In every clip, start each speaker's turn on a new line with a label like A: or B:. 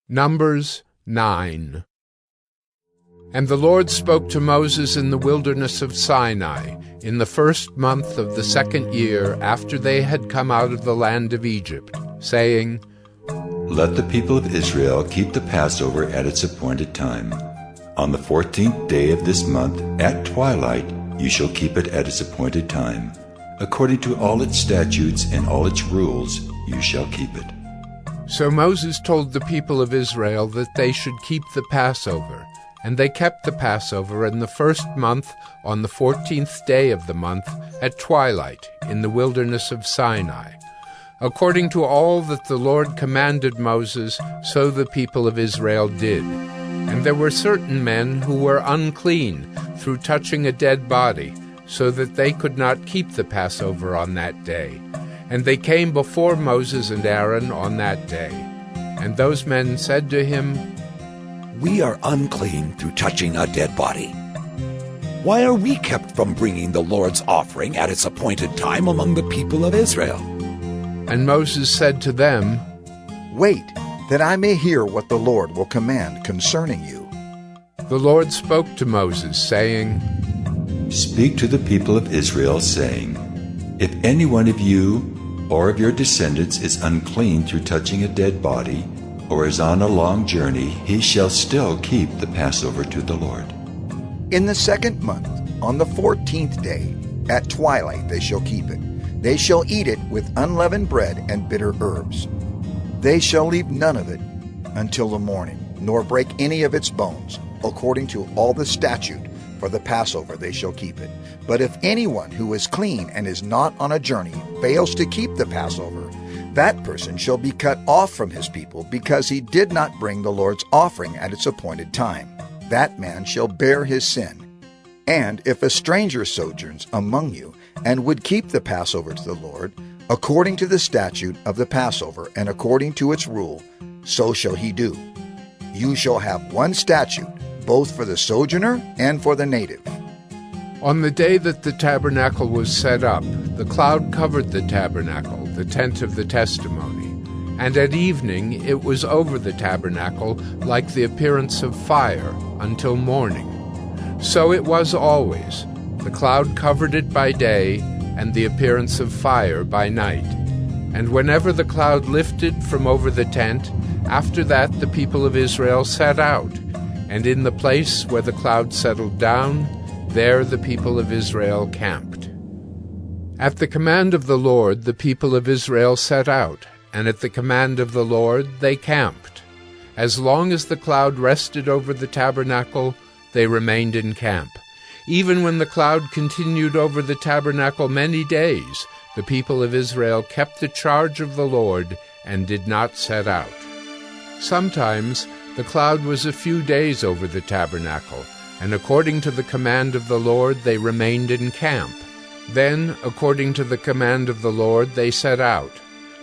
A: Numbers 9. And the Lord spoke to Moses in the wilderness of Sinai, in the first month of the second year after they had come out of the land of Egypt, saying,
B: Let the people of Israel keep the Passover at its appointed time. On the 14th day of this month, at twilight, you shall keep it at its appointed time. According to all its statutes and all its rules, you shall keep it.
A: So Moses told the people of Israel that they should keep the Passover. And they kept the Passover in the first month on the 14th day of the month at twilight in the wilderness of Sinai. According to all that the Lord commanded Moses, so the people of Israel did. And there were certain men who were unclean through touching a dead body, so that they could not keep the Passover on that day. And they came before Moses and Aaron on that day. And those men said to him,
C: We are unclean through touching a dead body. Why are we kept from bringing the Lord's offering at its appointed time among the people of Israel?
A: And Moses said to them,
D: Wait, that I may hear what the Lord will command concerning you.
A: The Lord spoke to Moses, saying,
B: Speak to the people of Israel, saying, If any one of you or of your descendants is unclean through touching a dead body, or is on a long journey, he shall still keep the Passover to the Lord.
D: In the second month, on the 14th day, at twilight they shall keep it. They shall eat it with unleavened bread and bitter herbs. They shall leave none of it until the morning, nor break any of its bones. According to all the statute for the Passover they shall keep it. But if anyone who is clean and is not on a journey fails to keep the Passover, that person shall be cut off from his people, because he did not bring the Lord's offering at its appointed time. That man shall bear his sin. And if a stranger sojourns among you, and would keep the Passover to the Lord, according to the statute of the Passover, and according to its rule, so shall he do. You shall have one statute, both for the sojourner and for the native.
A: On the day that the tabernacle was set up, the cloud covered the tabernacle, the tent of the testimony. And at evening it was over the tabernacle like the appearance of fire until morning. So it was always. The cloud covered it by day, and the appearance of fire by night. And whenever the cloud lifted from over the tent, after that the people of Israel set out. And in the place where the cloud settled down, there the people of Israel camped. At the command of the Lord the people of Israel set out, and at the command of the Lord they camped. As long as the cloud rested over the tabernacle, they remained in camp. Even when the cloud continued over the tabernacle many days, the people of Israel kept the charge of the Lord and did not set out. Sometimes the cloud was a few days over the tabernacle, and according to the command of the Lord they remained in camp. Then, according to the command of the Lord, they set out.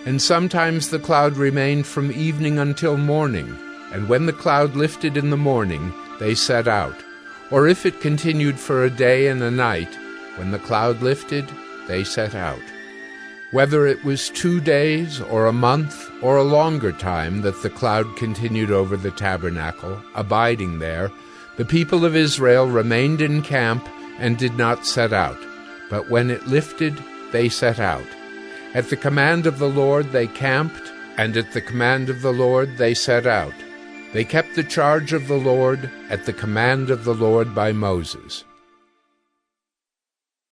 A: And sometimes the cloud remained from evening until morning, and when the cloud lifted in the morning, they set out. Or if it continued for a day and a night, when the cloud lifted, they set out. Whether it was 2 days, or a month, or a longer time that the cloud continued over the tabernacle, abiding there, the people of Israel remained in camp and did not set out. But when it lifted, they set out. At the command of the Lord they camped, and at the command of the Lord they set out. They kept the charge of the Lord at the command of the Lord by Moses.